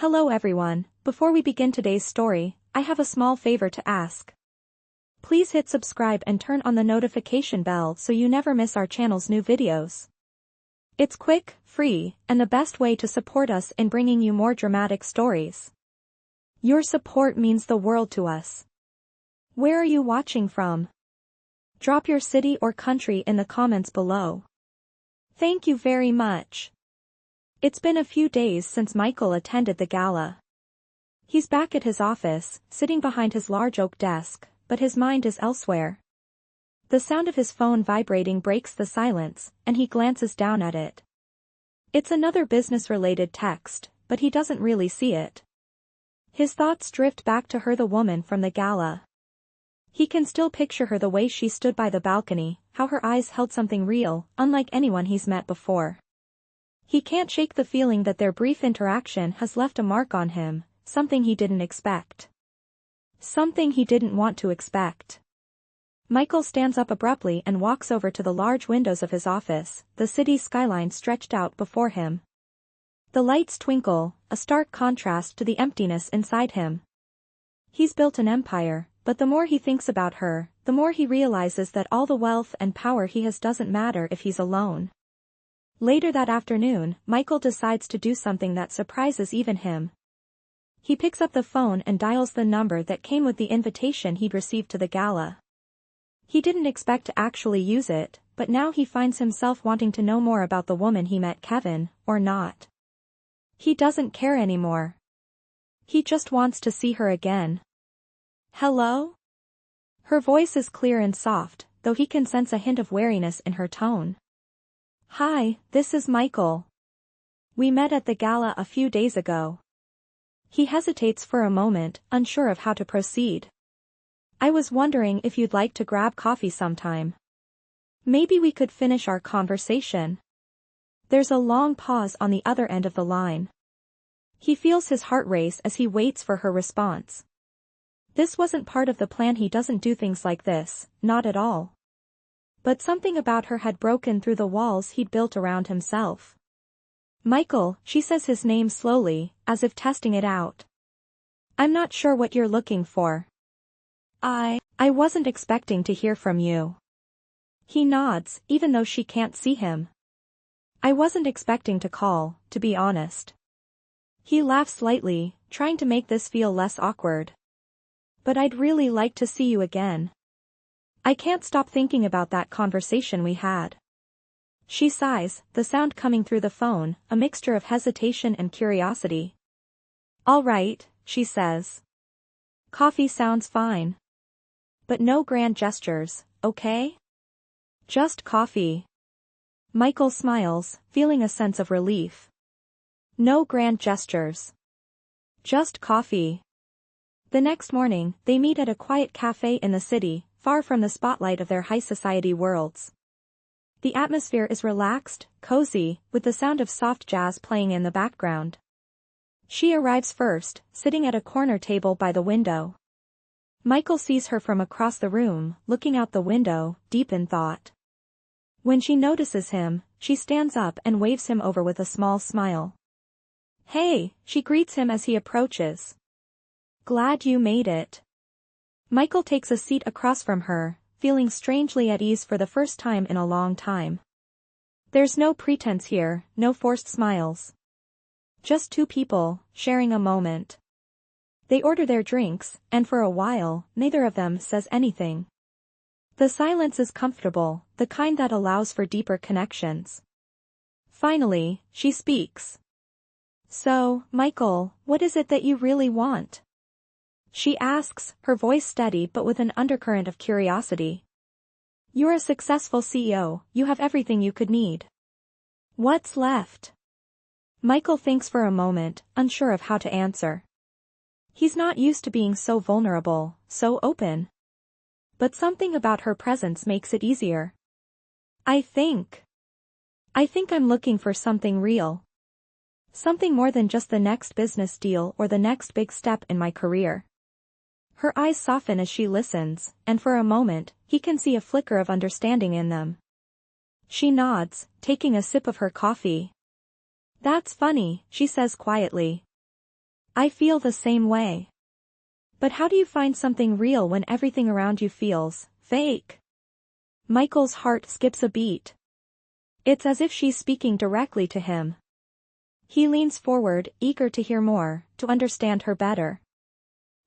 Hello everyone, before we begin today's story, I have a small favor to ask. Please hit subscribe and turn on the notification bell so you never miss our channel's new videos. It's quick, free, and the best way to support us in bringing you more dramatic stories. Your support means the world to us. Where are you watching from? Drop your city or country in the comments below. Thank you very much. It's been a few days since Michael attended the gala. He's back at his office, sitting behind his large oak desk, but his mind is elsewhere. The sound of his phone vibrating breaks the silence, and he glances down at it. It's another business-related text, but he doesn't really see it. His thoughts drift back to her, the woman from the gala. He can still picture her the way she stood by the balcony, how her eyes held something real, unlike anyone he's met before. He can't shake the feeling that their brief interaction has left a mark on him, something he didn't expect. Something he didn't want to expect. Michael stands up abruptly and walks over to the large windows of his office, the city skyline stretched out before him. The lights twinkle, a stark contrast to the emptiness inside him. He's built an empire, but the more he thinks about her, the more he realizes that all the wealth and power he has doesn't matter if he's alone. Later that afternoon, Michael decides to do something that surprises even him. He picks up the phone and dials the number that came with the invitation he'd received to the gala. He didn't expect to actually use it, but now he finds himself wanting to know more about the woman he met, Kevin, or not. He doesn't care anymore. He just wants to see her again. Hello? Her voice is clear and soft, though he can sense a hint of wariness in her tone. Hi, this is Michael. We met at the gala a few days ago. He hesitates for a moment, unsure of how to proceed. I was wondering if you'd like to grab coffee sometime. Maybe we could finish our conversation. There's a long pause on the other end of the line. He feels his heart race as he waits for her response. This wasn't part of the plan. He doesn't do things like this, not at all. But something about her had broken through the walls he'd built around himself. Michael, she says his name slowly, as if testing it out. I'm not sure what you're looking for. I wasn't expecting to hear from you. He nods, even though she can't see him. I wasn't expecting to call, to be honest. He laughs lightly, trying to make this feel less awkward. But I'd really like to see you again. I can't stop thinking about that conversation we had. She sighs, the sound coming through the phone, a mixture of hesitation and curiosity. All right, she says. Coffee sounds fine. But no grand gestures, okay? Just coffee. Michael smiles, feeling a sense of relief. No grand gestures. Just coffee. The next morning, they meet at a quiet cafe in the city, far from the spotlight of their high society worlds. The atmosphere is relaxed, cozy, with the sound of soft jazz playing in the background. She arrives first, sitting at a corner table by the window. Michael sees her from across the room, looking out the window, deep in thought. When she notices him, she stands up and waves him over with a small smile. Hey, she greets him as he approaches. Glad you made it. Michael takes a seat across from her, feeling strangely at ease for the first time in a long time. There's no pretense here, no forced smiles. Just two people, sharing a moment. They order their drinks, and for a while, neither of them says anything. The silence is comfortable, the kind that allows for deeper connections. Finally, she speaks. So, Michael, what is it that you really want? She asks, her voice steady but with an undercurrent of curiosity. You're a successful CEO, you have everything you could need. What's left? Michael thinks for a moment, unsure of how to answer. He's not used to being so vulnerable, so open. But something about her presence makes it easier. I think I'm looking for something real. Something more than just the next business deal or the next big step in my career. Her eyes soften as she listens, and for a moment, he can see a flicker of understanding in them. She nods, taking a sip of her coffee. That's funny, she says quietly. I feel the same way. But how do you find something real when everything around you feels fake? Michael's heart skips a beat. It's as if she's speaking directly to him. He leans forward, eager to hear more, to understand her better.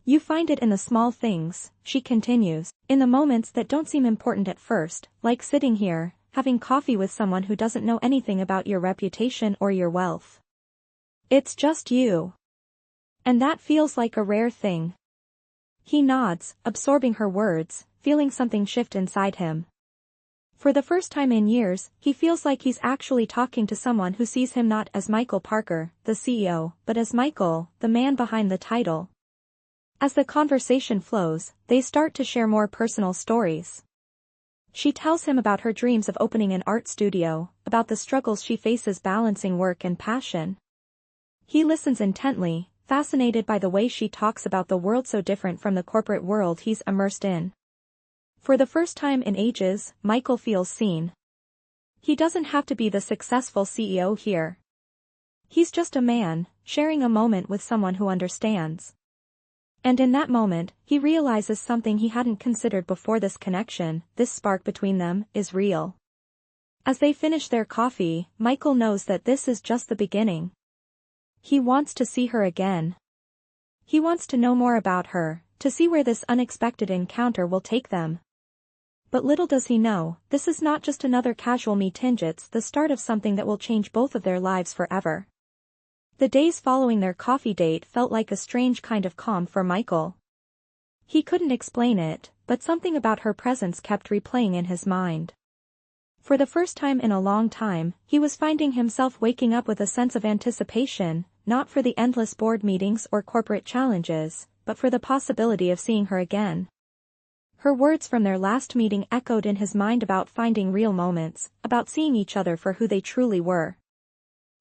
You find it in the small things, she continues, in the moments that don't seem important at first, like sitting here, having coffee with someone who doesn't know anything about your reputation or your wealth. It's just you. And that feels like a rare thing. He nods, absorbing her words, feeling something shift inside him. For the first time in years, he feels like he's actually talking to someone who sees him not as Michael Parker, the CEO, but as Michael, the man behind the title. As the conversation flows, they start to share more personal stories. She tells him about her dreams of opening an art studio, about the struggles she faces balancing work and passion. He listens intently, fascinated by the way she talks about the world so different from the corporate world he's immersed in. For the first time in ages, Michael feels seen. He doesn't have to be the successful CEO here. He's just a man, sharing a moment with someone who understands. And in that moment, he realizes something he hadn't considered before: this connection, this spark between them, is real. As they finish their coffee, Michael knows that this is just the beginning. He wants to see her again. He wants to know more about her, to see where this unexpected encounter will take them. But little does he know, this is not just another casual meeting, it's the start of something that will change both of their lives forever. The days following their coffee date felt like a strange kind of calm for Michael. He couldn't explain it, but something about her presence kept replaying in his mind. For the first time in a long time, he was finding himself waking up with a sense of anticipation, not for the endless board meetings or corporate challenges, but for the possibility of seeing her again. Her words from their last meeting echoed in his mind about finding real moments, about seeing each other for who they truly were.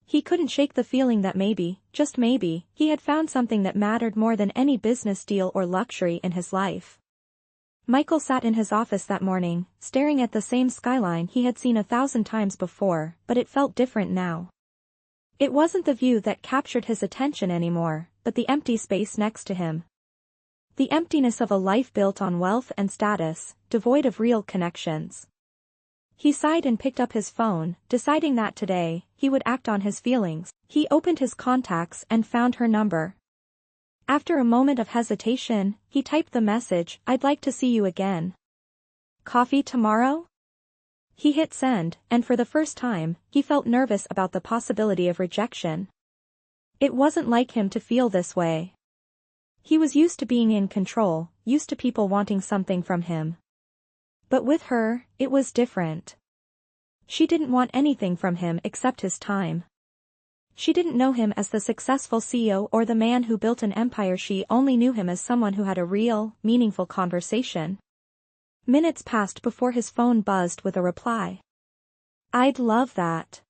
He couldn't shake the feeling that maybe, just maybe, he had found something that mattered more than any business deal or luxury in his life. Michael sat in his office that morning, staring at the same skyline he had seen 1,000 times before, but it felt different now. It wasn't the view that captured his attention anymore, but the empty space next to him. The emptiness of a life built on wealth and status, devoid of real connections. He sighed and picked up his phone, deciding that today, he would act on his feelings. He opened his contacts and found her number. After a moment of hesitation, he typed the message, "I'd like to see you again. Coffee tomorrow?" He hit send, and for the first time, he felt nervous about the possibility of rejection. It wasn't like him to feel this way. He was used to being in control, used to people wanting something from him. But with her, it was different. She didn't want anything from him except his time. She didn't know him as the successful CEO or the man who built an empire. She only knew him as someone who had a real, meaningful conversation. Minutes passed before his phone buzzed with a reply. "I'd love that."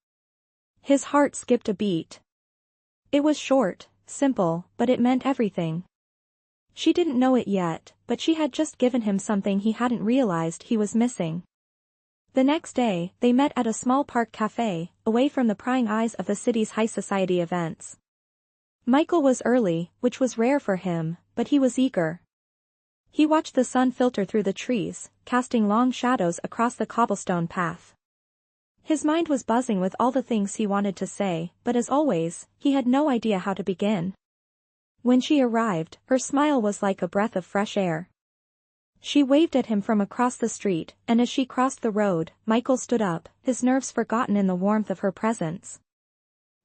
His heart skipped a beat. It was short, simple, but it meant everything. She didn't know it yet, but she had just given him something he hadn't realized he was missing. The next day, they met at a small park cafe, away from the prying eyes of the city's high society events. Michael was early, which was rare for him, but he was eager. He watched the sun filter through the trees, casting long shadows across the cobblestone path. His mind was buzzing with all the things he wanted to say, but as always, he had no idea how to begin. When she arrived, her smile was like a breath of fresh air. She waved at him from across the street, and as she crossed the road, Michael stood up, his nerves forgotten in the warmth of her presence.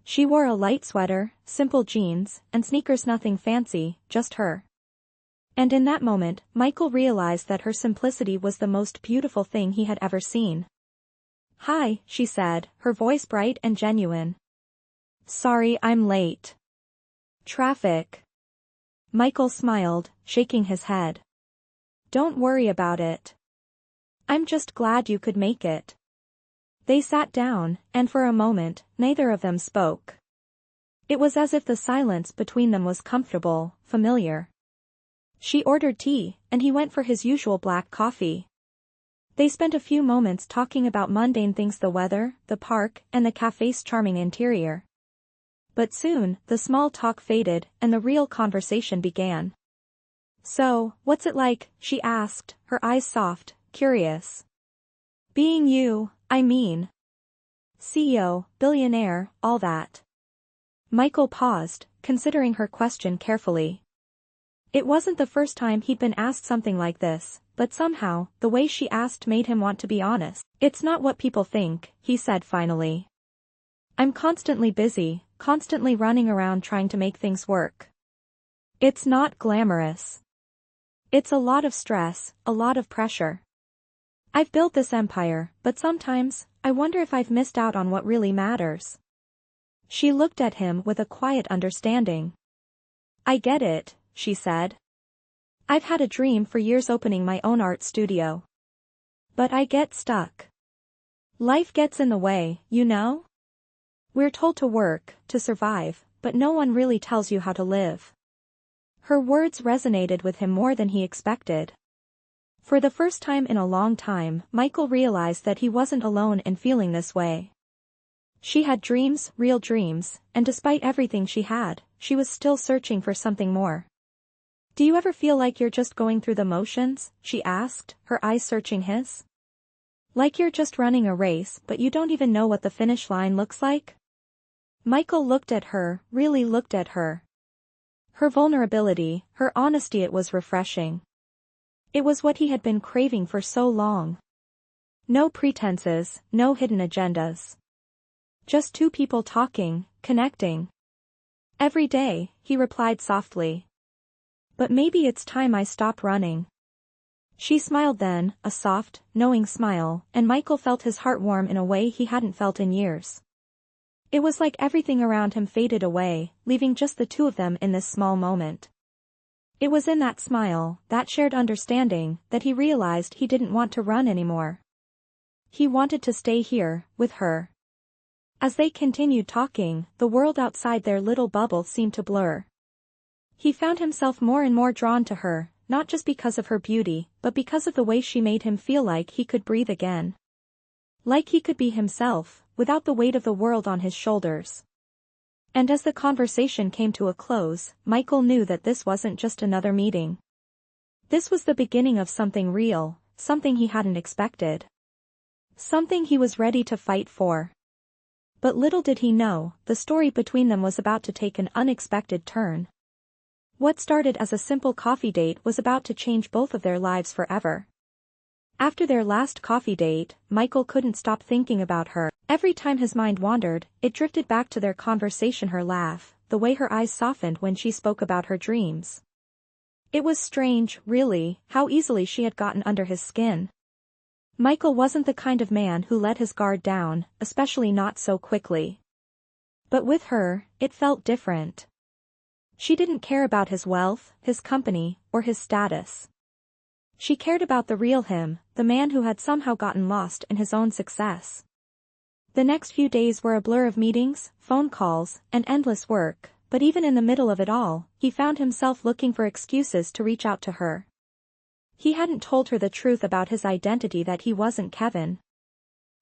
She wore a light sweater, simple jeans, and sneakers, nothing fancy, just her. And in that moment, Michael realized that her simplicity was the most beautiful thing he had ever seen. "Hi," she said, her voice bright and genuine. "Sorry I'm late. Traffic." Michael smiled, shaking his head. "Don't worry about it. I'm just glad you could make it." They sat down, and for a moment, neither of them spoke. It was as if the silence between them was comfortable, familiar. She ordered tea, and he went for his usual black coffee. They spent a few moments talking about mundane things: the weather, the park, and the cafe's charming interior. But soon, the small talk faded and the real conversation began. "So, what's it like?" she asked, her eyes soft, curious. "Being you, I mean. CEO, billionaire, all that." Michael paused, considering her question carefully. It wasn't the first time he'd been asked something like this, but somehow, the way she asked made him want to be honest. "It's not what people think," he said finally. "I'm constantly busy, constantly running around trying to make things work. It's not glamorous. It's a lot of stress, a lot of pressure. I've built this empire, but sometimes, I wonder if I've missed out on what really matters." She looked at him with a quiet understanding. "I get it," she said. "I've had a dream for years opening my own art studio. But I get stuck. Life gets in the way, you know? We're told to work, to survive, but no one really tells you how to live." Her words resonated with him more than he expected. For the first time in a long time, Michael realized that he wasn't alone in feeling this way. She had dreams, real dreams, and despite everything she had, she was still searching for something more. "Do you ever feel like you're just going through the motions?" she asked, her eyes searching his. "Like you're just running a race but you don't even know what the finish line looks like?" Michael looked at her, really looked at her. Her vulnerability, her honesty, it was refreshing. It was what he had been craving for so long. No pretenses, no hidden agendas. Just two people talking, connecting. "Every day," he replied softly. "But maybe it's time I stopped running." She smiled then, a soft, knowing smile, and Michael felt his heart warm in a way he hadn't felt in years. It was like everything around him faded away, leaving just the two of them in this small moment. It was in that smile, that shared understanding, that he realized he didn't want to run anymore. He wanted to stay here, with her. As they continued talking, the world outside their little bubble seemed to blur. He found himself more and more drawn to her, not just because of her beauty, but because of the way she made him feel like he could breathe again. Like he could be himself, without the weight of the world on his shoulders. And as the conversation came to a close, Michael knew that this wasn't just another meeting. This was the beginning of something real, something he hadn't expected. Something he was ready to fight for. But little did he know, the story between them was about to take an unexpected turn. What started as a simple coffee date was about to change both of their lives forever. After their last coffee date, Michael couldn't stop thinking about her. Every time his mind wandered, it drifted back to their conversation, her laugh, the way her eyes softened when she spoke about her dreams. It was strange, really, how easily she had gotten under his skin. Michael wasn't the kind of man who let his guard down, especially not so quickly. But with her, it felt different. She didn't care about his wealth, his company, or his status. She cared about the real him, the man who had somehow gotten lost in his own success. The next few days were a blur of meetings, phone calls, and endless work, but even in the middle of it all, he found himself looking for excuses to reach out to her. He hadn't told her the truth about his identity, that he wasn't Kevin.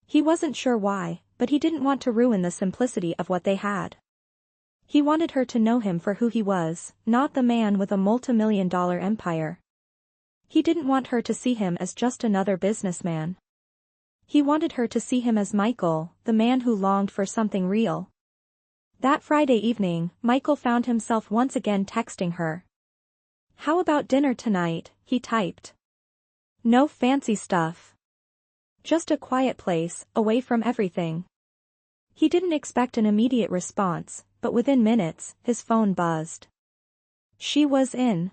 He wasn't sure why, but he didn't want to ruin the simplicity of what they had. He wanted her to know him for who he was, not the man with a multi-million-dollar empire. He didn't want her to see him as just another businessman. He wanted her to see him as Michael, the man who longed for something real. That Friday evening, Michael found himself once again texting her. "How about dinner tonight?" he typed. "No fancy stuff. Just a quiet place, away from everything." He didn't expect an immediate response, but within minutes, his phone buzzed. She was in.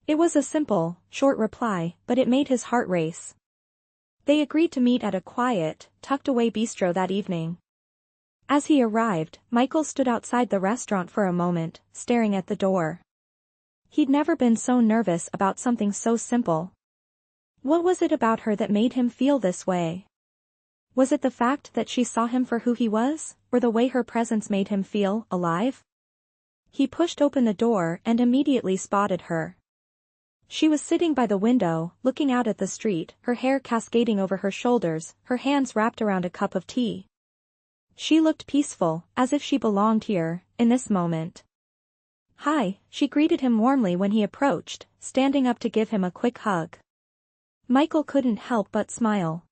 It was a simple, short reply, but it made his heart race. They agreed to meet at a quiet, tucked-away bistro that evening. As he arrived, Michael stood outside the restaurant for a moment, staring at the door. He'd never been so nervous about something so simple. What was it about her that made him feel this way? Was it the fact that she saw him for who he was, or the way her presence made him feel alive? He pushed open the door and immediately spotted her. She was sitting by the window, looking out at the street, her hair cascading over her shoulders, her hands wrapped around a cup of tea. She looked peaceful, as if she belonged here, in this moment. "Hi," she greeted him warmly when he approached, standing up to give him a quick hug. Michael couldn't help but smile.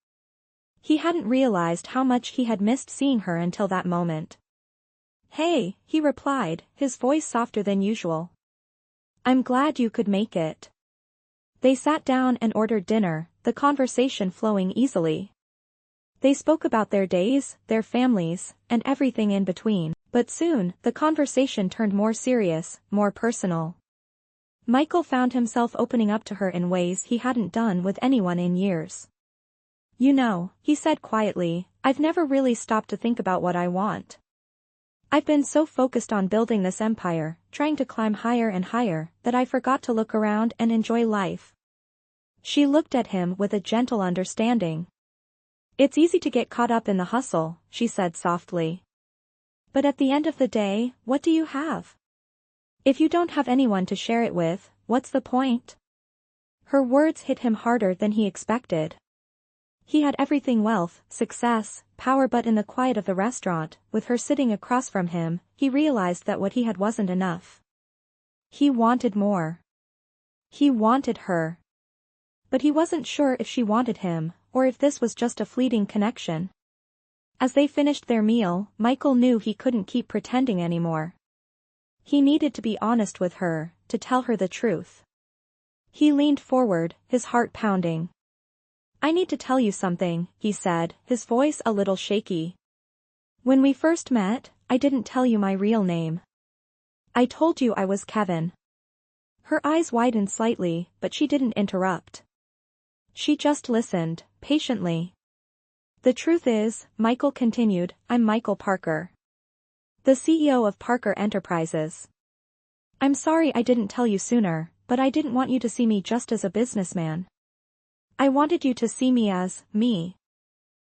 He hadn't realized how much he had missed seeing her until that moment. "Hey," he replied, his voice softer than usual. "I'm glad you could make it." They sat down and ordered dinner, the conversation flowing easily. They spoke about their days, their families, and everything in between, but soon, the conversation turned more serious, more personal. Michael found himself opening up to her in ways he hadn't done with anyone in years. "You know," he said quietly, "I've never really stopped to think about what I want. I've been so focused on building this empire, trying to climb higher and higher, that I forgot to look around and enjoy life." She looked at him with a gentle understanding. "It's easy to get caught up in the hustle," she said softly. "But at the end of the day, what do you have? If you don't have anyone to share it with, what's the point?" Her words hit him harder than he expected. He had everything: wealth, success, power, but in the quiet of the restaurant, with her sitting across from him, he realized that what he had wasn't enough. He wanted more. He wanted her. But he wasn't sure if she wanted him, or if this was just a fleeting connection. As they finished their meal, Michael knew he couldn't keep pretending anymore. He needed to be honest with her, to tell her the truth. He leaned forward, his heart pounding. "I need to tell you something," he said, his voice a little shaky. "When we first met, I didn't tell you my real name. I told you I was Kevin." Her eyes widened slightly, but she didn't interrupt. She just listened, patiently. "The truth is," Michael continued, "I'm Michael Parker. The CEO of Parker Enterprises. I'm sorry I didn't tell you sooner, but I didn't want you to see me just as a businessman. I wanted you to see me as me."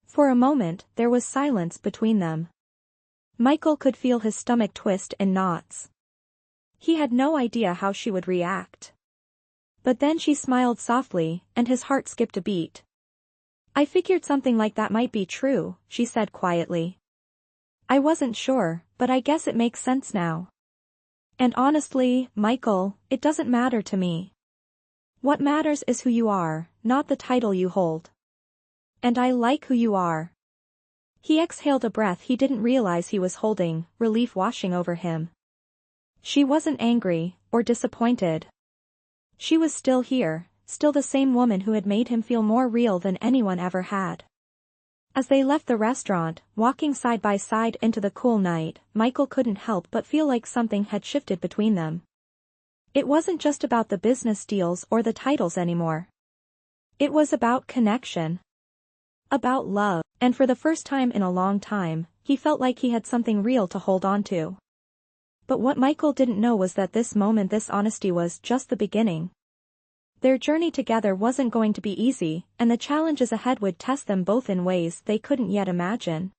For a moment, there was silence between them. Michael could feel his stomach twist in knots. He had no idea how she would react. But then she smiled softly, and his heart skipped a beat. "I figured something like that might be true," she said quietly. "I wasn't sure, but I guess it makes sense now. And honestly, Michael, it doesn't matter to me. What matters is who you are, not the title you hold. And I like who you are." He exhaled a breath he didn't realize he was holding, relief washing over him. She wasn't angry, or disappointed. She was still here, still the same woman who had made him feel more real than anyone ever had. As they left the restaurant, walking side by side into the cool night, Michael couldn't help but feel like something had shifted between them. It wasn't just about the business deals or the titles anymore. It was about connection. About love, and for the first time in a long time, he felt like he had something real to hold on to. But what Michael didn't know was that this moment, this honesty, was just the beginning. Their journey together wasn't going to be easy, and the challenges ahead would test them both in ways they couldn't yet imagine.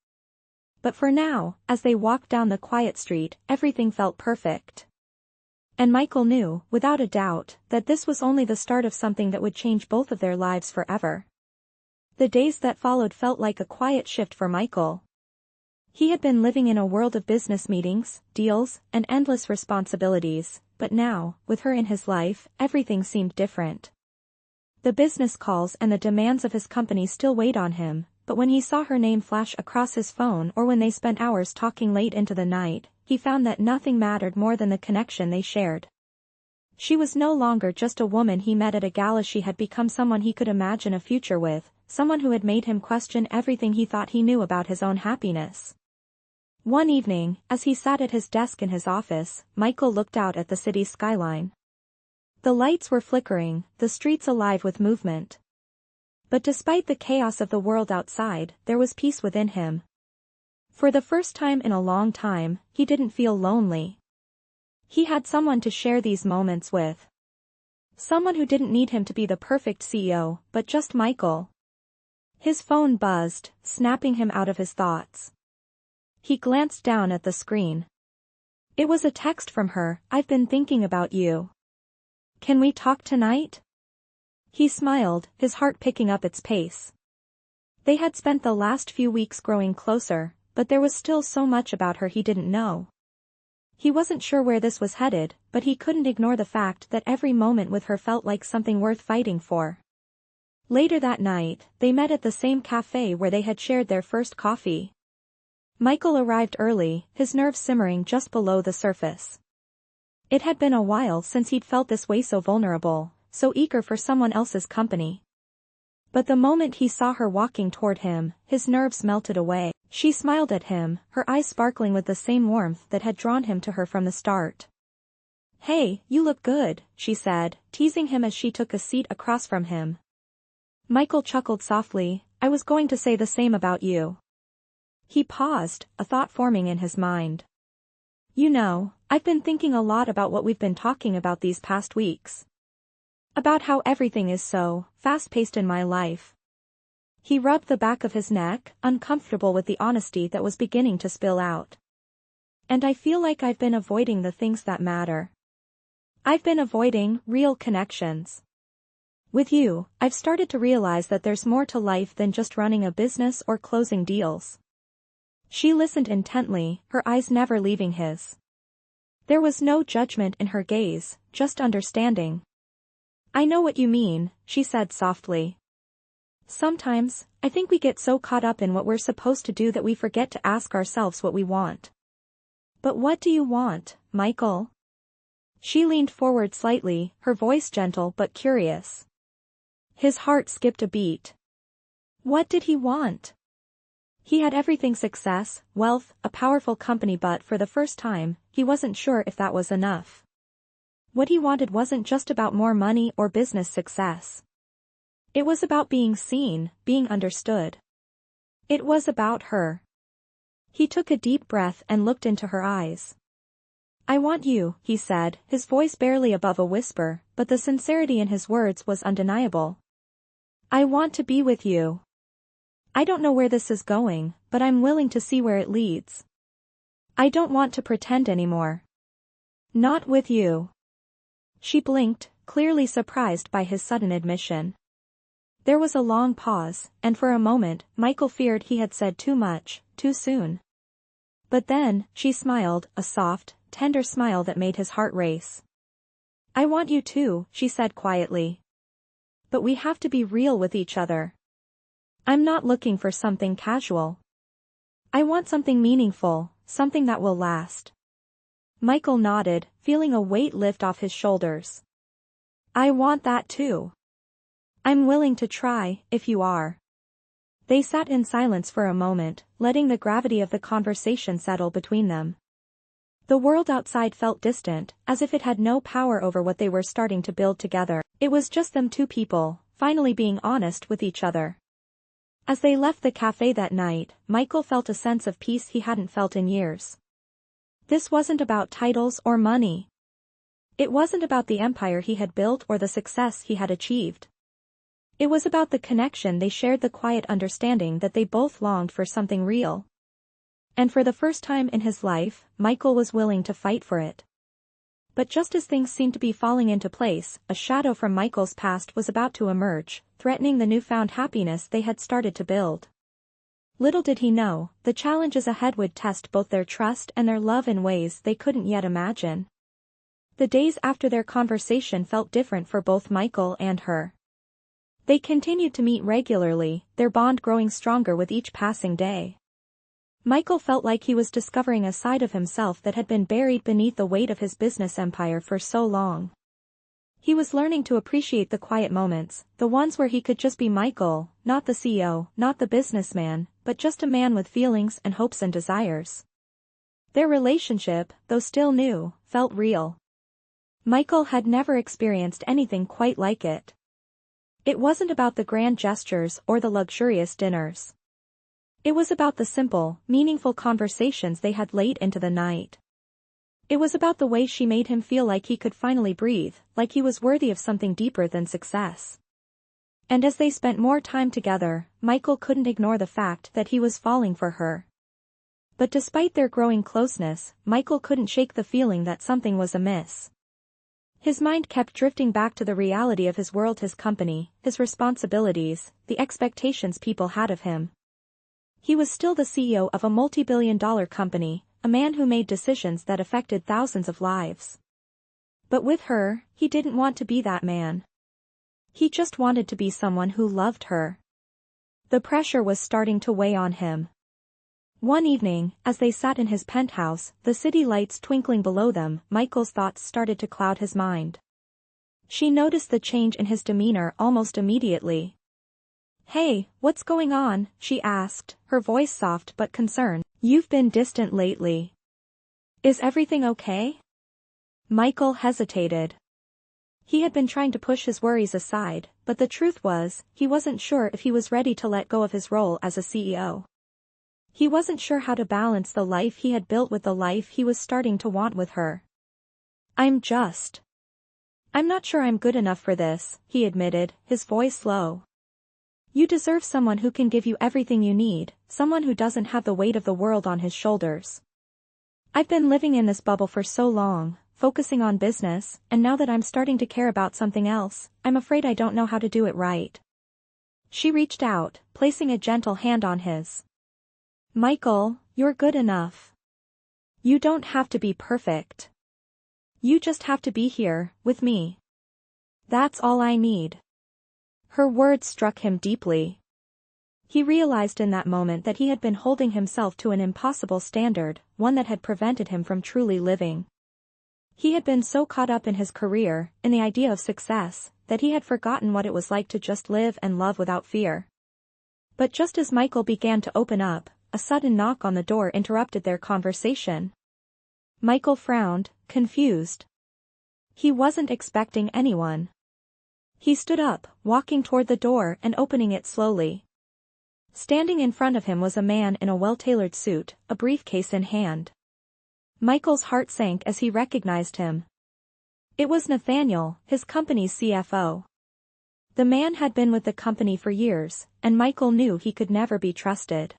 But for now, as they walked down the quiet street, everything felt perfect. And Michael knew, without a doubt, that this was only the start of something that would change both of their lives forever. The days that followed felt like a quiet shift for Michael. He had been living in a world of business meetings, deals, and endless responsibilities, but now, with her in his life, everything seemed different. The business calls and the demands of his company still weighed on him, but when he saw her name flash across his phone or when they spent hours talking late into the night, he found that nothing mattered more than the connection they shared. She was no longer just a woman he met at a gala. She had become someone he could imagine a future with, someone who had made him question everything he thought he knew about his own happiness. One evening, as he sat at his desk in his office, Michael looked out at the city skyline. The lights were flickering, the streets alive with movement. But despite the chaos of the world outside, there was peace within him. For the first time in a long time, he didn't feel lonely. He had someone to share these moments with. Someone who didn't need him to be the perfect CEO, but just Michael. His phone buzzed, snapping him out of his thoughts. He glanced down at the screen. It was a text from her. "I've been thinking about you. Can we talk tonight?" He smiled, his heart picking up its pace. They had spent the last few weeks growing closer, but there was still so much about her he didn't know. He wasn't sure where this was headed, but he couldn't ignore the fact that every moment with her felt like something worth fighting for. Later that night, they met at the same cafe where they had shared their first coffee. Michael arrived early, his nerves simmering just below the surface. It had been a while since he'd felt this way, so vulnerable, so eager for someone else's company. But the moment he saw her walking toward him, his nerves melted away. She smiled at him, her eyes sparkling with the same warmth that had drawn him to her from the start. "Hey, you look good," she said, teasing him as she took a seat across from him. Michael chuckled softly. "I was going to say the same about you." He paused, a thought forming in his mind. "You know, I've been thinking a lot about what we've been talking about these past weeks. About how everything is so fast-paced in my life." He rubbed the back of his neck, uncomfortable with the honesty that was beginning to spill out. "And I feel like I've been avoiding the things that matter. I've been avoiding real connections. With you, I've started to realize that there's more to life than just running a business or closing deals." She listened intently, her eyes never leaving his. There was no judgment in her gaze, just understanding. "I know what you mean," she said softly. "Sometimes, I think we get so caught up in what we're supposed to do that we forget to ask ourselves what we want." "But what do you want, Michael?" She leaned forward slightly, her voice gentle but curious. His heart skipped a beat. What did he want? He had everything: success, wealth, a powerful company, but for the first time, he wasn't sure if that was enough. What he wanted wasn't just about more money or business success. It was about being seen, being understood. It was about her. He took a deep breath and looked into her eyes. "I want you," he said, his voice barely above a whisper, but the sincerity in his words was undeniable. "I want to be with you. I don't know where this is going, but I'm willing to see where it leads. I don't want to pretend anymore. Not with you." She blinked, clearly surprised by his sudden admission. There was a long pause, and for a moment, Michael feared he had said too much, too soon. But then, she smiled, a soft, tender smile that made his heart race. "I want you too," she said quietly. "But we have to be real with each other. I'm not looking for something casual. I want something meaningful, something that will last." Michael nodded, feeling a weight lift off his shoulders. "I want that too. I'm willing to try, if you are." They sat in silence for a moment, letting the gravity of the conversation settle between them. The world outside felt distant, as if it had no power over what they were starting to build together. It was just them, two people, finally being honest with each other. As they left the cafe that night, Michael felt a sense of peace he hadn't felt in years. This wasn't about titles or money. It wasn't about the empire he had built or the success he had achieved. It was about the connection they shared, the quiet understanding that they both longed for something real. And for the first time in his life, Michael was willing to fight for it. But just as things seemed to be falling into place, a shadow from Michael's past was about to emerge, threatening the newfound happiness they had started to build. Little did he know, the challenges ahead would test both their trust and their love in ways they couldn't yet imagine. The days after their conversation felt different for both Michael and her. They continued to meet regularly, their bond growing stronger with each passing day. Michael felt like he was discovering a side of himself that had been buried beneath the weight of his business empire for so long. He was learning to appreciate the quiet moments, the ones where he could just be Michael, not the CEO, not the businessman, but just a man with feelings and hopes and desires. Their relationship, though still new, felt real. Michael had never experienced anything quite like it. It wasn't about the grand gestures or the luxurious dinners. It was about the simple, meaningful conversations they had late into the night. It was about the way she made him feel like he could finally breathe, like he was worthy of something deeper than success. And as they spent more time together, Michael couldn't ignore the fact that he was falling for her. But despite their growing closeness, Michael couldn't shake the feeling that something was amiss. His mind kept drifting back to the reality of his world, his company, his responsibilities, the expectations people had of him. He was still the CEO of a multi-billion-dollar company, a man who made decisions that affected thousands of lives. But with her, he didn't want to be that man. He just wanted to be someone who loved her. The pressure was starting to weigh on him. One evening, as they sat in his penthouse, the city lights twinkling below them, Michael's thoughts started to cloud his mind. She noticed the change in his demeanor almost immediately. "Hey, what's going on?" she asked, her voice soft but concerned. "You've been distant lately. Is everything okay?" Michael hesitated. He had been trying to push his worries aside, but the truth was, he wasn't sure if he was ready to let go of his role as a CEO. He wasn't sure how to balance the life he had built with the life he was starting to want with her. I'm not sure I'm good enough for this," he admitted, his voice low. "You deserve someone who can give you everything you need, someone who doesn't have the weight of the world on his shoulders. I've been living in this bubble for so long, focusing on business, and now that I'm starting to care about something else, I'm afraid I don't know how to do it right." She reached out, placing a gentle hand on his. "Michael, you're good enough. You don't have to be perfect. You just have to be here, with me. That's all I need." Her words struck him deeply. He realized in that moment that he had been holding himself to an impossible standard, one that had prevented him from truly living. He had been so caught up in his career, in the idea of success, that he had forgotten what it was like to just live and love without fear. But just as Michael began to open up, a sudden knock on the door interrupted their conversation. Michael frowned, confused. He wasn't expecting anyone. He stood up, walking toward the door and opening it slowly. Standing in front of him was a man in a well-tailored suit, a briefcase in hand. Michael's heart sank as he recognized him. It was Nathaniel, his company's CFO. The man had been with the company for years, and Michael knew he could never be trusted.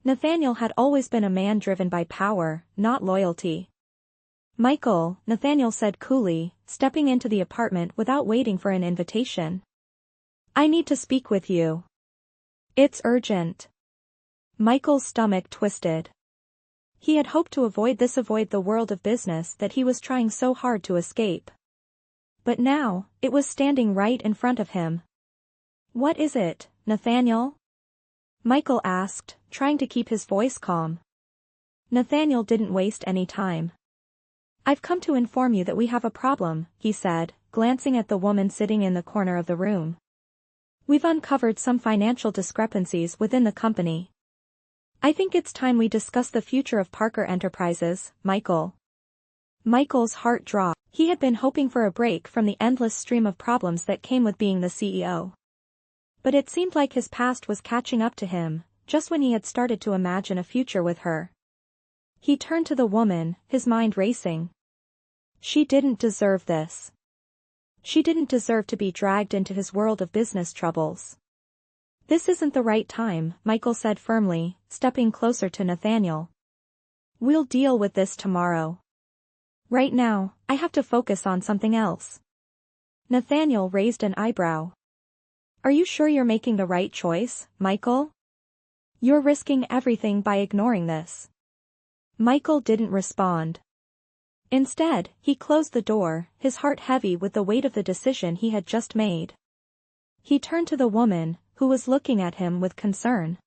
Nathaniel had always been a man driven by power, not loyalty. "Michael," Nathaniel said coolly, stepping into the apartment without waiting for an invitation. "I need to speak with you. It's urgent." Michael's stomach twisted. He had hoped to avoid the world of business that he was trying so hard to escape. But now, it was standing right in front of him. "What is it, Nathaniel?" Michael asked, trying to keep his voice calm. Nathaniel didn't waste any time. "I've come to inform you that we have a problem," he said, glancing at the woman sitting in the corner of the room. "We've uncovered some financial discrepancies within the company. I think it's time we discuss the future of Parker Enterprises, Michael." Michael's heart dropped. He had been hoping for a break from the endless stream of problems that came with being the CEO. But it seemed like his past was catching up to him, just when he had started to imagine a future with her. He turned to the woman, his mind racing. She didn't deserve this. She didn't deserve to be dragged into his world of business troubles. "This isn't the right time," Michael said firmly, stepping closer to Nathaniel. "We'll deal with this tomorrow. Right now, I have to focus on something else." Nathaniel raised an eyebrow. "Are you sure you're making the right choice, Michael? You're risking everything by ignoring this." Michael didn't respond. Instead, he closed the door, his heart heavy with the weight of the decision he had just made. He turned to the woman, who was looking at him with concern.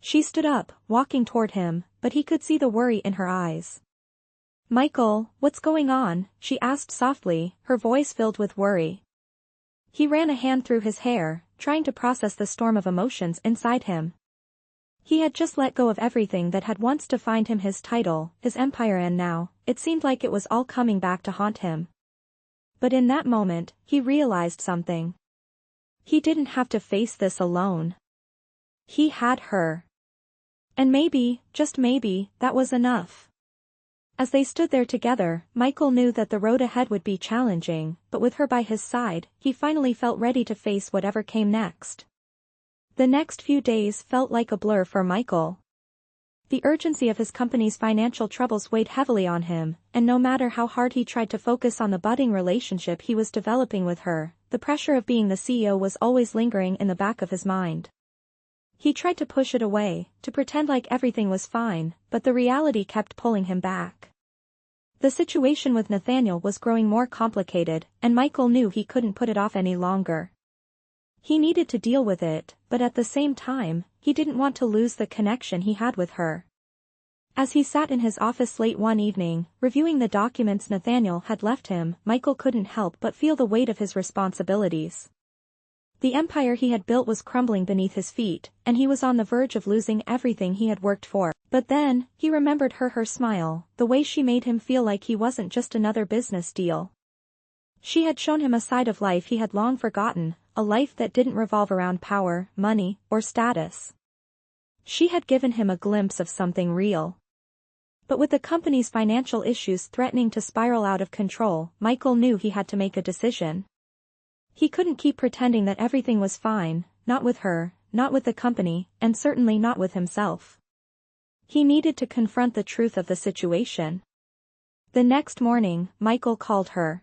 She stood up, walking toward him, but he could see the worry in her eyes. "Michael, what's going on?" she asked softly, her voice filled with worry. He ran a hand through his hair, trying to process the storm of emotions inside him. He had just let go of everything that had once defined him, his title, his empire, and now, it seemed like it was all coming back to haunt him. But in that moment, he realized something. He didn't have to face this alone. He had her. And maybe, just maybe, that was enough. As they stood there together, Michael knew that the road ahead would be challenging, but with her by his side, he finally felt ready to face whatever came next. The next few days felt like a blur for Michael. The urgency of his company's financial troubles weighed heavily on him, and no matter how hard he tried to focus on the budding relationship he was developing with her, the pressure of being the CEO was always lingering in the back of his mind. He tried to push it away, to pretend like everything was fine, but the reality kept pulling him back. The situation with Nathaniel was growing more complicated, and Michael knew he couldn't put it off any longer. He needed to deal with it, but at the same time, he didn't want to lose the connection he had with her. As he sat in his office late one evening, reviewing the documents Nathaniel had left him, Michael couldn't help but feel the weight of his responsibilities. The empire he had built was crumbling beneath his feet, and he was on the verge of losing everything he had worked for. But then, he remembered her smile, the way she made him feel like he wasn't just another business deal. She had shown him a side of life he had long forgotten, a life that didn't revolve around power, money, or status. She had given him a glimpse of something real. But with the company's financial issues threatening to spiral out of control, Michael knew he had to make a decision. He couldn't keep pretending that everything was fine, not with her, not with the company, and certainly not with himself. He needed to confront the truth of the situation. The next morning, Michael called her.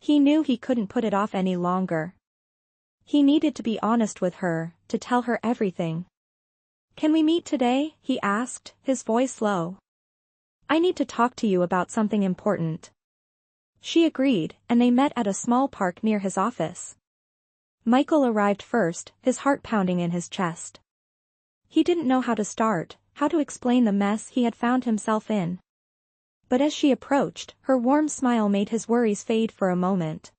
He knew he couldn't put it off any longer. He needed to be honest with her, to tell her everything. "Can we meet today?" he asked, his voice low. "I need to talk to you about something important." She agreed, and they met at a small park near his office. Michael arrived first, his heart pounding in his chest. He didn't know how to start, how to explain the mess he had found himself in. But as she approached, her warm smile made his worries fade for a moment.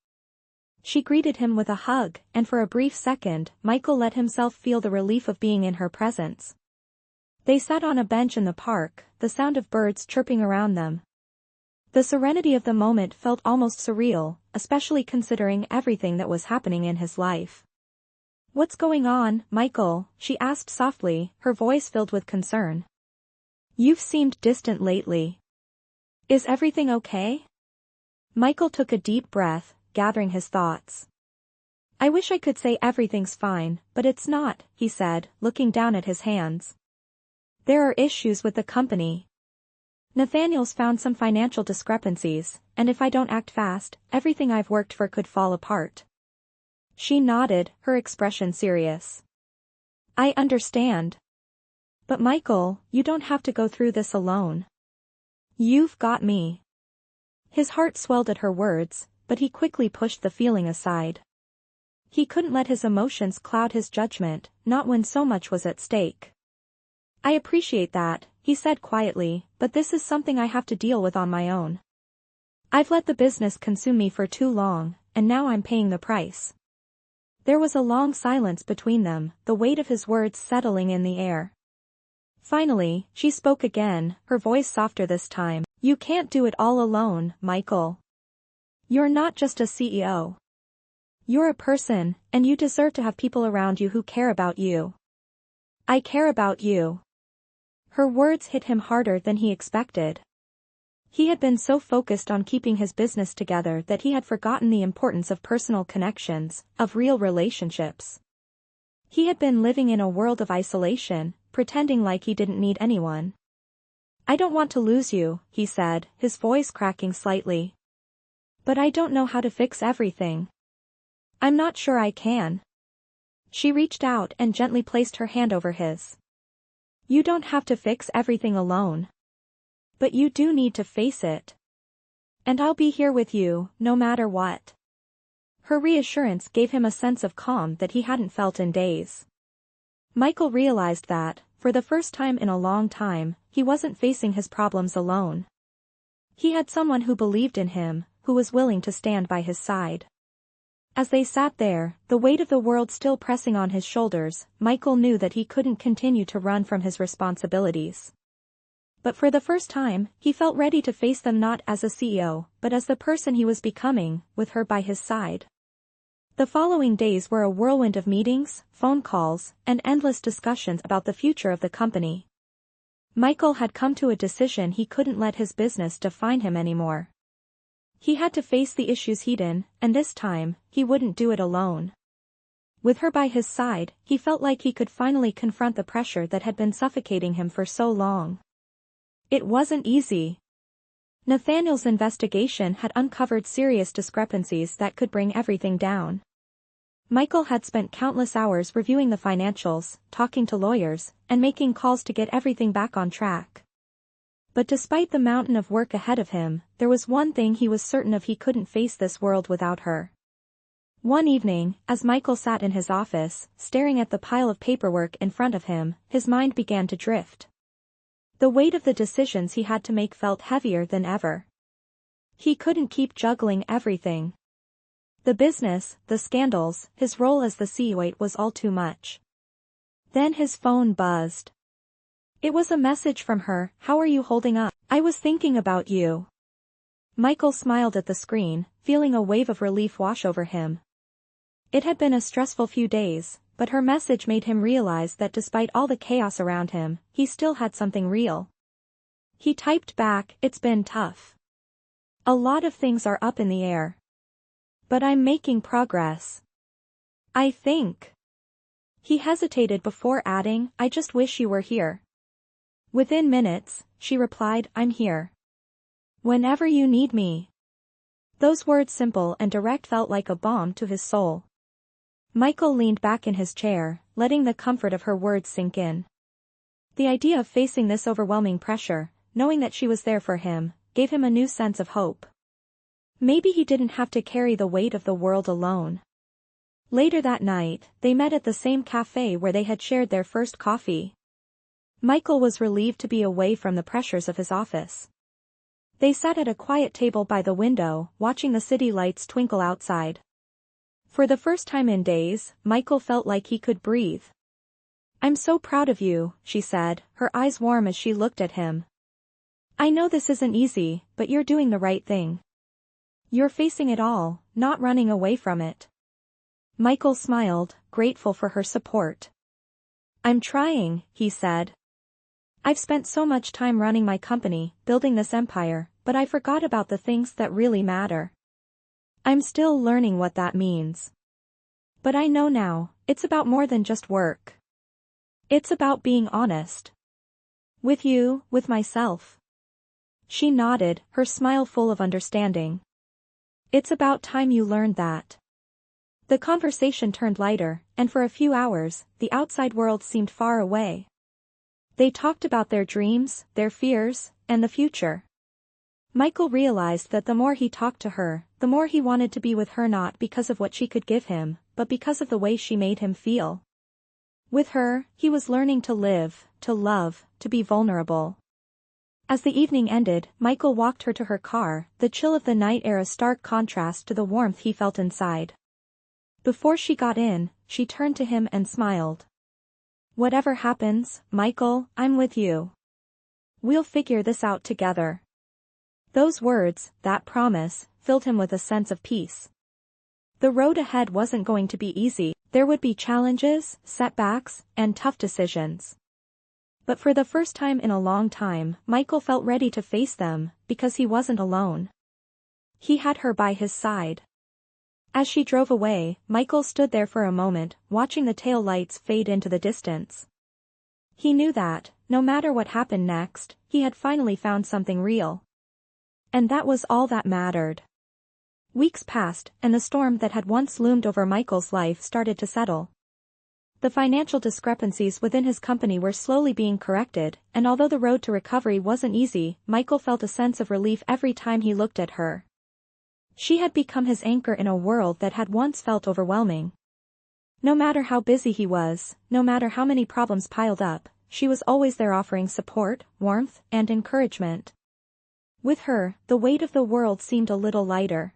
She greeted him with a hug, and for a brief second, Michael let himself feel the relief of being in her presence. They sat on a bench in the park, the sound of birds chirping around them. The serenity of the moment felt almost surreal, especially considering everything that was happening in his life. "What's going on, Michael?" she asked softly, her voice filled with concern. "You've seemed distant lately. Is everything okay?" Michael took a deep breath, gathering his thoughts. "I wish I could say everything's fine, but it's not," he said, looking down at his hands. "There are issues with the company. Nathaniel's found some financial discrepancies, and if I don't act fast, everything I've worked for could fall apart." She nodded, her expression serious. "I understand. But Michael, you don't have to go through this alone. You've got me." His heart swelled at her words, but he quickly pushed the feeling aside. He couldn't let his emotions cloud his judgment, not when so much was at stake. "I appreciate that," he said quietly, "but this is something I have to deal with on my own. I've let the business consume me for too long, and now I'm paying the price." There was a long silence between them, the weight of his words settling in the air. Finally, she spoke again, her voice softer this time. "You can't do it all alone, Michael. You're not just a CEO. You're a person, and you deserve to have people around you who care about you. I care about you." Her words hit him harder than he expected. He had been so focused on keeping his business together that he had forgotten the importance of personal connections, of real relationships. He had been living in a world of isolation, pretending like he didn't need anyone. "I don't want to lose you," he said, his voice cracking slightly. "But I don't know how to fix everything. I'm not sure I can." She reached out and gently placed her hand over his. "You don't have to fix everything alone. But you do need to face it. And I'll be here with you, no matter what." Her reassurance gave him a sense of calm that he hadn't felt in days. Michael realized that, for the first time in a long time, he wasn't facing his problems alone. He had someone who believed in him, who was willing to stand by his side. As they sat there, the weight of the world still pressing on his shoulders, Michael knew that he couldn't continue to run from his responsibilities. But for the first time, he felt ready to face them not as a CEO, but as the person he was becoming, with her by his side. The following days were a whirlwind of meetings, phone calls, and endless discussions about the future of the company. Michael had come to a decision: he couldn't let his business define him anymore. He had to face the issues head-on, and this time, he wouldn't do it alone. With her by his side, he felt like he could finally confront the pressure that had been suffocating him for so long. It wasn't easy. Nathaniel's investigation had uncovered serious discrepancies that could bring everything down. Michael had spent countless hours reviewing the financials, talking to lawyers, and making calls to get everything back on track. But despite the mountain of work ahead of him, there was one thing he was certain of: he couldn't face this world without her. One evening, as Michael sat in his office, staring at the pile of paperwork in front of him, his mind began to drift. The weight of the decisions he had to make felt heavier than ever. He couldn't keep juggling everything. The business, the scandals, his role as the CEO. It was all too much. Then his phone buzzed. It was a message from her. "How are you holding up? I was thinking about you." Michael smiled at the screen, feeling a wave of relief wash over him. It had been a stressful few days, but her message made him realize that despite all the chaos around him, he still had something real. He typed back, "It's been tough. A lot of things are up in the air. But I'm making progress. I think." He hesitated before adding, "I just wish you were here." Within minutes, she replied, "I'm here. Whenever you need me." Those words, simple and direct, felt like a balm to his soul. Michael leaned back in his chair, letting the comfort of her words sink in. The idea of facing this overwhelming pressure, knowing that she was there for him, gave him a new sense of hope. Maybe he didn't have to carry the weight of the world alone. Later that night, they met at the same cafe where they had shared their first coffee. Michael was relieved to be away from the pressures of his office. They sat at a quiet table by the window, watching the city lights twinkle outside. For the first time in days, Michael felt like he could breathe. "I'm so proud of you," she said, her eyes warm as she looked at him. "I know this isn't easy, but you're doing the right thing. You're facing it all, not running away from it." Michael smiled, grateful for her support. "I'm trying," he said. "I've spent so much time running my company, building this empire, but I forgot about the things that really matter. I'm still learning what that means. But I know now, it's about more than just work. It's about being honest. With you, with myself." She nodded, her smile full of understanding. "It's about time you learned that." The conversation turned lighter, and for a few hours, the outside world seemed far away. They talked about their dreams, their fears, and the future. Michael realized that the more he talked to her, the more he wanted to be with her, not because of what she could give him, but because of the way she made him feel. With her, he was learning to live, to love, to be vulnerable. As the evening ended, Michael walked her to her car, the chill of the night air a stark contrast to the warmth he felt inside. Before she got in, she turned to him and smiled. "Whatever happens, Michael, I'm with you. We'll figure this out together." Those words, that promise, filled him with a sense of peace. The road ahead wasn't going to be easy. There would be challenges, setbacks, and tough decisions. But for the first time in a long time, Michael felt ready to face them, because he wasn't alone. He had her by his side. As she drove away, Michael stood there for a moment, watching the tail lights fade into the distance. He knew that, no matter what happened next, he had finally found something real. And that was all that mattered. Weeks passed, and the storm that had once loomed over Michael's life started to settle. The financial discrepancies within his company were slowly being corrected, and although the road to recovery wasn't easy, Michael felt a sense of relief every time he looked at her. She had become his anchor in a world that had once felt overwhelming. No matter how busy he was, no matter how many problems piled up, she was always there, offering support, warmth, and encouragement. With her, the weight of the world seemed a little lighter.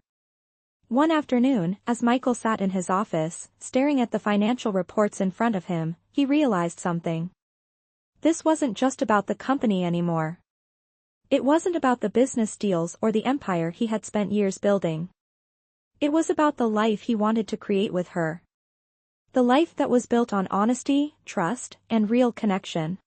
One afternoon, as Michael sat in his office, staring at the financial reports in front of him, he realized something. This wasn't just about the company anymore. It wasn't about the business deals or the empire he had spent years building. It was about the life he wanted to create with her. The life that was built on honesty, trust, and real connection.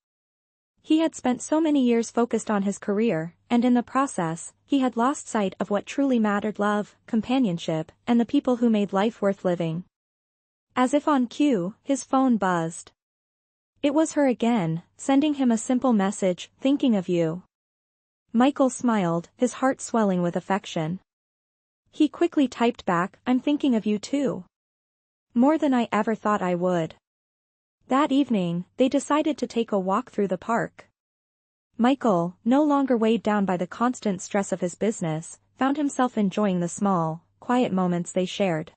He had spent so many years focused on his career, and in the process, he had lost sight of what truly mattered: love, companionship, and the people who made life worth living. As if on cue, his phone buzzed. It was her again, sending him a simple message, "Thinking of you." Michael smiled, his heart swelling with affection. He quickly typed back, "I'm thinking of you too." More than I ever thought I would. That evening, they decided to take a walk through the park. Michael, no longer weighed down by the constant stress of his business, found himself enjoying the small, quiet moments they shared.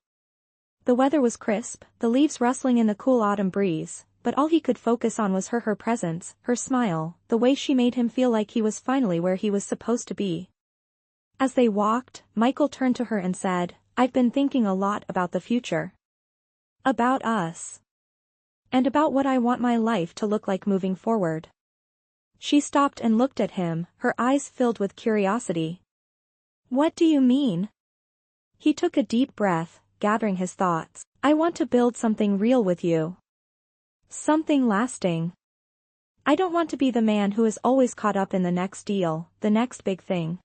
The weather was crisp, the leaves rustling in the cool autumn breeze, but all he could focus on was her presence, her smile, the way she made him feel like he was finally where he was supposed to be. As they walked, Michael turned to her and said, "I've been thinking a lot about the future. About us. And about what I want my life to look like moving forward." She stopped and looked at him, her eyes filled with curiosity. "What do you mean?" He took a deep breath, gathering his thoughts. "I want to build something real with you. Something lasting. I don't want to be the man who is always caught up in the next deal, the next big thing.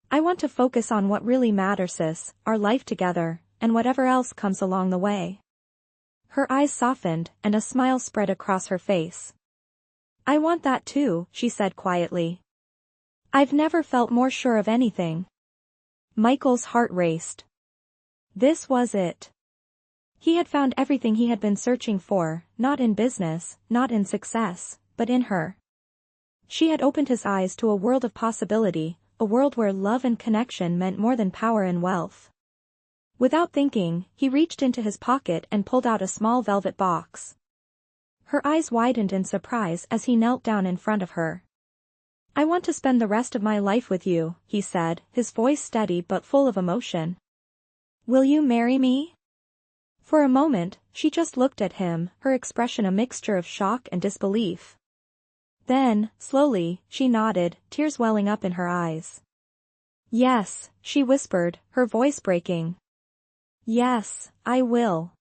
I want to focus on what really matters, our life together, and whatever else comes along the way." Her eyes softened, and a smile spread across her face. "I want that too," she said quietly. "I've never felt more sure of anything." Michael's heart raced. This was it. He had found everything he had been searching for, not in business, not in success, but in her. She had opened his eyes to a world of possibility, a world where love and connection meant more than power and wealth. Without thinking, he reached into his pocket and pulled out a small velvet box. Her eyes widened in surprise as he knelt down in front of her. "I want to spend the rest of my life with you," he said, his voice steady but full of emotion. "Will you marry me?" For a moment, she just looked at him, her expression a mixture of shock and disbelief. Then, slowly, she nodded, tears welling up in her eyes. "Yes," she whispered, her voice breaking. "Yes, I will."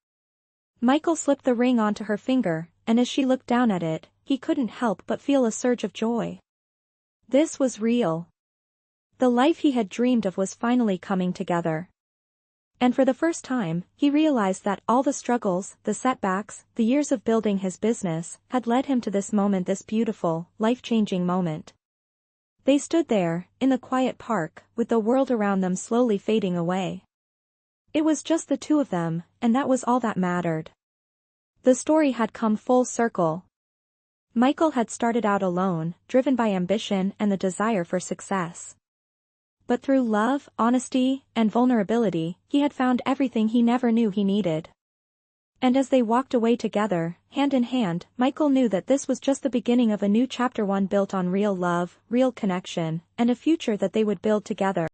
Michael slipped the ring onto her finger, and as she looked down at it, he couldn't help but feel a surge of joy. This was real. The life he had dreamed of was finally coming together. And for the first time, he realized that all the struggles, the setbacks, the years of building his business, had led him to this moment, this beautiful, life-changing moment. They stood there, in the quiet park, with the world around them slowly fading away. It was just the two of them, and that was all that mattered. The story had come full circle. Michael had started out alone, driven by ambition and the desire for success. But through love, honesty, and vulnerability, he had found everything he never knew he needed. And as they walked away together, hand in hand, Michael knew that this was just the beginning of a new chapter, one built on real love, real connection, and a future that they would build together.